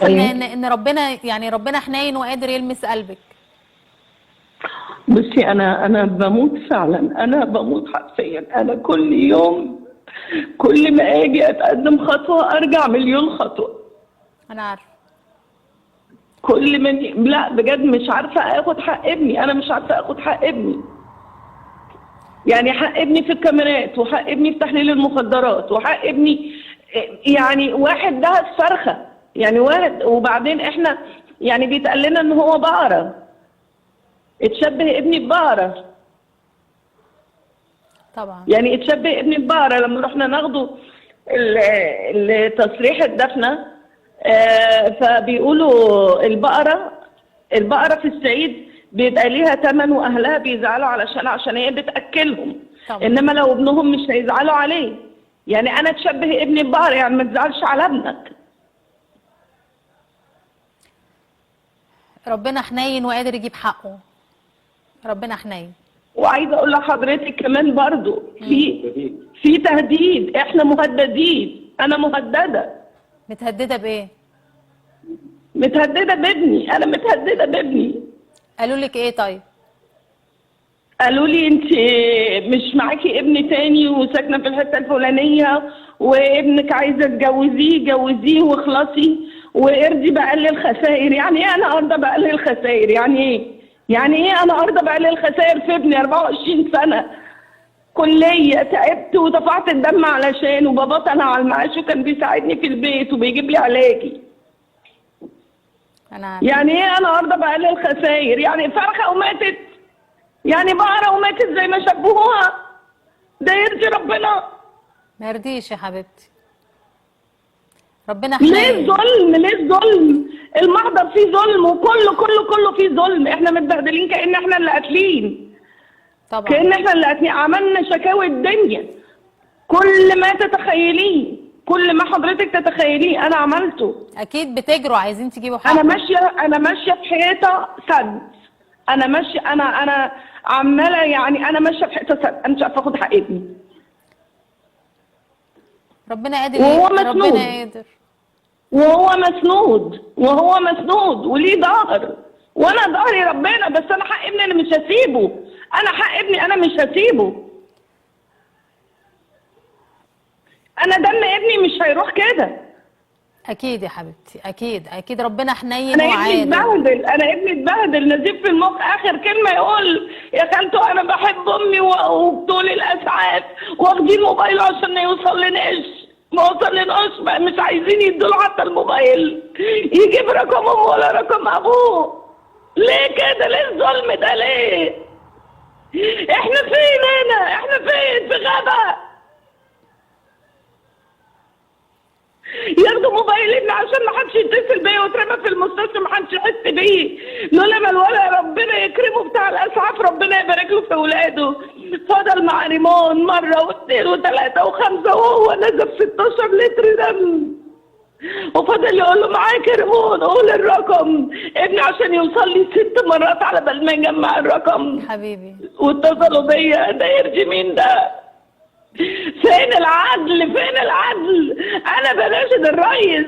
ان ايوه. ان ربنا يعني ربنا حنين وقادر يلمس قلبك. بصي انا بموت فعلا، انا بموت حرفيا. انا كل يوم كل ما اجي اتقدم خطوه ارجع مليون خطوه. انا عارفه. كل ما لا بجد مش عارفه اخد حق ابني، انا مش عارفه اخد حق ابني. يعني حق ابني في الكاميرات، وحق ابني في تحليل المخدرات، وحق ابني يعني واحد دهس فرخه، يعني واحد. وبعدين احنا يعني بيتقال لنا ان هو بقره، اتشبه ابني ببقره. طبعا. يعني اتشبه ابني ببقره لما رحنا ناخده تصريح الدفنه. فبيقولوا البقره في الصعيد بيبقى ليها ثمن، واهلها بيزعلوا عشان هي بتاكلهم. طبعا. انما لو ابنهم مش هيزعلوا عليه. يعني انا تشبه ابني ببقره، يعني ما تزعلش على ابنك. ربنا حنين وقادر يجيب حقه. ربنا حنين. وعايزه اقول لحضرتك كمان برضو في تهديد، احنا مهددين، انا مهدده. متهدده بايه؟ متهدده بابني، انا متهدده بابني. قالوا لك ايه طيب؟ قالوا لي انت مش معاكي ابن تاني وساكنه في الحته الفلانيه، وابنك عايزه تجوزيه، جوزيه واخلصي وارضي بأقل الخسائر. يعني ايه انا ارضى بأقل الخسائر؟ يعني ايه؟ يعني ايه انا ارضى بأقل الخسائر في ابني 24 سنه كليه تعبت ودفعت الدم علشان، وبابا طلع على المعاش وكان بيساعدني في البيت وبيجيب لي علاجي. انا عارفه. يعني ايه انا ارضى بأقل الخسائر؟ يعني فرخه وماتت، يعني بقرة وماتت زي ما شبهوها، ده يرضي ربنا؟ ما يرضيش يا حبيبتي. ربنا ليه حنين. الظلم؟ ليه الظلم؟ المحضر فيه ظلم، وكله فيه ظلم. احنا متبهدلين كأن احنا اللي قاتلين، طبعا. كأن احنا اللي قاتلين. عملنا شكاوي الدنيا، كل ما تتخيليه، كل ما حضرتك تتخيليه انا عملته. اكيد بتجروا عايزين تجيبوا انا حقه. ماشيه في حيطه سد. انا ماشيه، انا عماله، يعني انا ماشيه في حيطه سد، انا مش عارفه اخد حق ابني. ربنا قادر وهو ربنا مسنود، قادر. وهو مسنود وليه ظهر، وانا ظهري ربنا. بس انا حق ابني انا مش هسيبه، انا حق ابني انا مش هسيبه. انا دم ابني مش هيروح كده. اكيد يا حبيبتي، اكيد ربنا حنين انا ابني وعادل. اتبهدل، انا ابني اتبهدل، نزيف في المخ. اخر كلمه يقول يا خالته انا بحب امي وبطول الاسعاف، واخدين موبايله عشان ما يوصلناش، ما وصلناش، مش عايزين يدوا حتى الموبايل يجيب رقم امه ولا رقم ابوه. ليه كده؟ ليه الظلم ده؟ ليه؟ احنا فين هنا؟ احنا فين؟ في غابه. ياخدوا موبايل ابني عشان ما حدش يتصل بيا، واترمى في المستشفى ما حدش يحس بيه. لولا ما الولد ربنا يكرمه بتاع الاسعاف، ربنا يبارك له في اولاده، فضل مع ريمون مره واثنين وثلاثه وخمسه، وهو نزف 16 لتر دم، وفضل يقول له معاك يا ريمون قول الرقم. ابني عشان يوصل لي 6 مرات على بال ما يجمع الرقم. حبيبي. واتصلوا بيا. ده يرجي مين ده؟ فين العدل؟ فين العدل؟ انا بناشد الرئيس،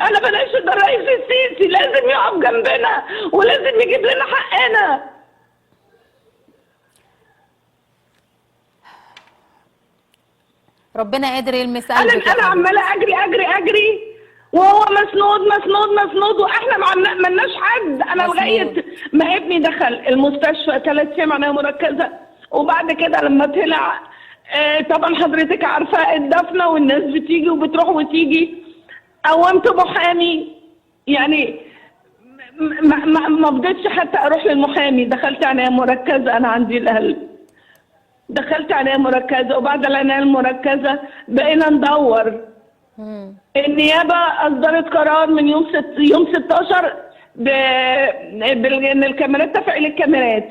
انا بناشد الرئيس السيسي، لازم يقف جنبنا ولازم يجيب لنا حقنا. ربنا قادر يلمس قلبك. انا عماله اجري وهو مسنود واحنا ما عملناش حد. انا لغايه ما ابني دخل المستشفى 3 ايام عنايه مركزه، وبعد كده لما طلع طبعا حضرتك عارفه الدفنه والناس بتيجي وبتروح وتيجي. قومت محامي، يعني ما فضلتش حتى اروح للمحامي. دخلت عنايه مركزه، انا عندي القلب، دخلت عنايه مركزه. وبعد العنايه المركزه بقينا ندور. النيابه اصدرت قرار من يوم 16 بان الكاميرات، تفعيل الكاميرات،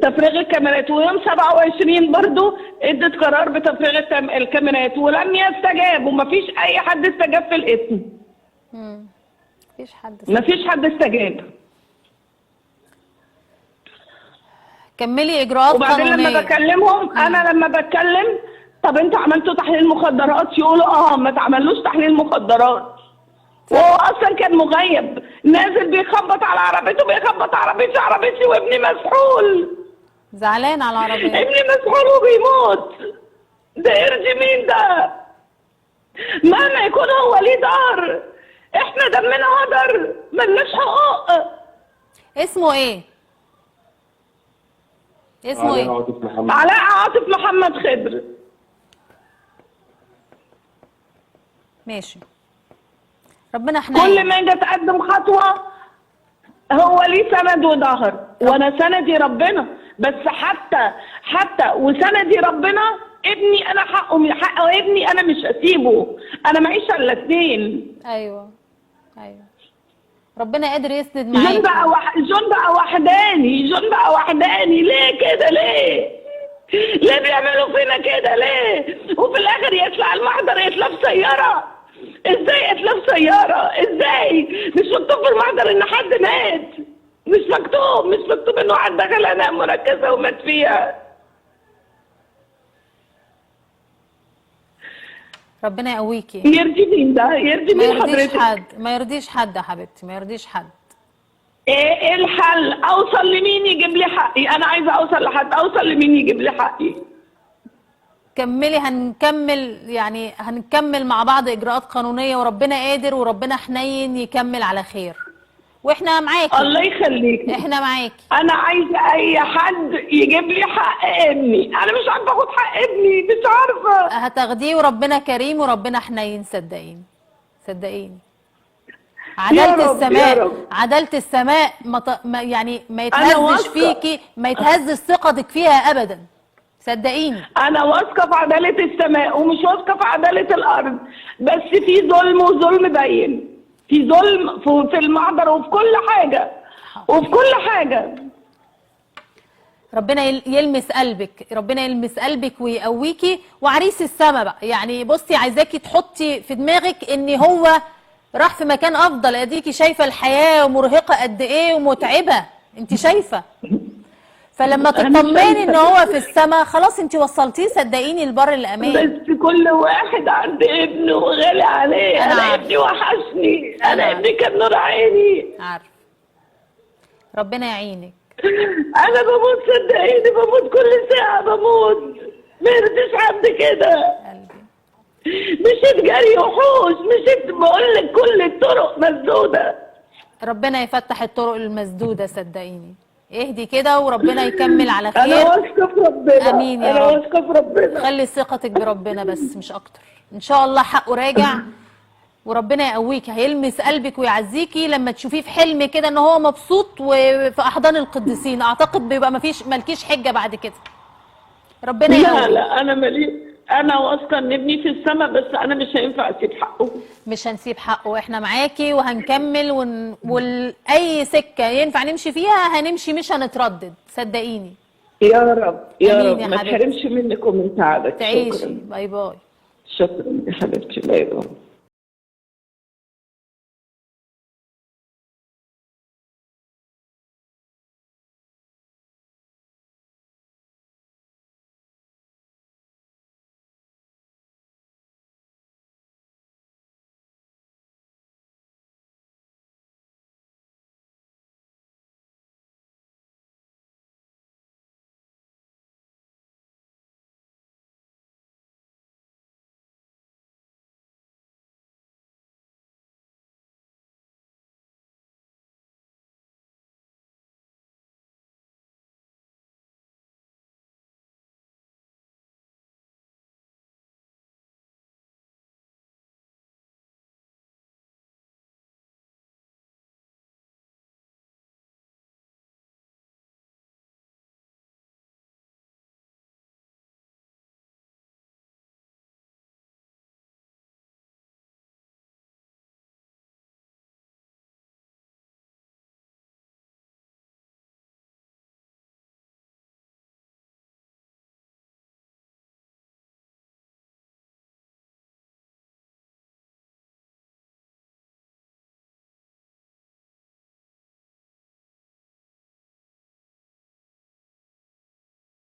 تفريغ الكاميرات. ويوم 27 برضو ادت قرار بتفريغ الكاميرات، ولم يستجاب، ومفيش اي حد استجاب في الاسم. مفيش حد استجاب. كملي اجراءات وبعدين قانونيه. لما بكلمهم انا لما بتكلم طب انتوا عملتوا تحليل مخدرات؟ يقولوا اه ما اتعملوش تحليل مخدرات. وهو اصلا كان مغيب، نازل بيخبط على عربيته، بيخبط عربيتي وابني مسحول. زعلان على العربيه. ابني مسحول وبيموت. ده يرضي مين ده؟ مهما يكون هو ليه دار، احنا دمنا هدر، ملناش حقوق. اسمه ايه؟ اسمه علاء ايه؟ عاطف محمد. علاء عاطف محمد خضر. ماشي. ربنا حنين. كل ما اجي اتقدم خطوه هو ليه سند وظهر، وانا سندي ربنا. بس حتى وسندي ربنا، ابني انا حق ابني انا مش هسيبه، انا معيش الا 2. ايوه ربنا قادر يسند جون معاك. جون بقى وحداني. ليه كده؟ ليه بيعملوا فينا كده؟ ليه؟ وفي الاخر يطلع المحضر يطلع في سياره. ازاي يطلع في سياره؟ ازاي؟ مش مكتوب في المحضر ان حد مات. مش مكتوب ان واحد دخل عناية مركزه ومات فيها. ربنا يقويكي. يرضي مين ده؟ يرضي ما مين يرضيش حضرتك؟ حد، ما يرضيش حد يا حبيبتي، ما يرضيش حد. ايه الحل؟ اوصل لمين يجيب لي حقي؟ انا عايزه اوصل لحد، اوصل لمين يجيب لي حقي؟ كملي، هنكمل مع بعض اجراءات قانونيه، وربنا قادر وربنا حنين يكمل على خير، واحنا معاكي. الله يخليك. احنا معاكي. انا عايزه اي حد يجيب لي حق ابني، انا مش عارفه اخد حق ابني، مش عارفه. هتاخديه وربنا كريم وربنا حنين، صدقيني. يا رب. عدالة السماء ما أنا يتهزش واثقة. فيكي، ما يتهزش ثقتك فيها ابدا، صدقيني. انا واثقه في عداله السماء ومش واثقه في عداله الارض، بس في ظلم وظلم باين، في ظلم في المحضر وفي كل حاجه. ربنا يلمس قلبك ويقويكي. وعريس السما بقى، يعني بصي عايزاكي تحطي في دماغك ان هو راح في مكان افضل. اديكي شايفه الحياه مرهقه قد ايه ومتعبه، انت شايفه. فلما تطمني ان هو في السما خلاص انت وصلتيه، صدقيني البر الامان. بس كل واحد عند ابنه وغالي عليه. انا ابني وحشني، انا ابني كان نور عيني. عارف. ربنا يعينك. انا بموت، صدقيني بموت كل ساعه بموت. ما يرضيش حد كده. مشيت جري وحوش، مشيت بقول لك كل الطرق مسدوده. ربنا يفتح الطرق المسدوده، صدقيني. اهدي كده وربنا يكمل على خير. انا واثقه في ربنا. امين يا رب. انا واثقه في ربنا. خلي ثقتك بربنا بس، مش اكتر. ان شاء الله حقه راجع، وربنا يقويكي. هيلمس قلبك ويعزيكي لما تشوفيه في حلم كده ان هو مبسوط وفي احضان القديسين. اعتقد بيبقى مالكيش حجه بعد كده. ربنا يقويك. لا انا انا واثقه ان ابني في السماء، بس انا مش هينفع اسيب حقه. مش هنسيب حقه، احنا معاكي وهنكمل واي سكه ينفع نمشي فيها هنمشي، مش هنتردد، صدقيني. يا رب يا رب يا ما حبيبتي. تحرمش منك ومن تعبك. تعيشي. شكرا. باي باي. شكرا يا حبيبتي. باي باي.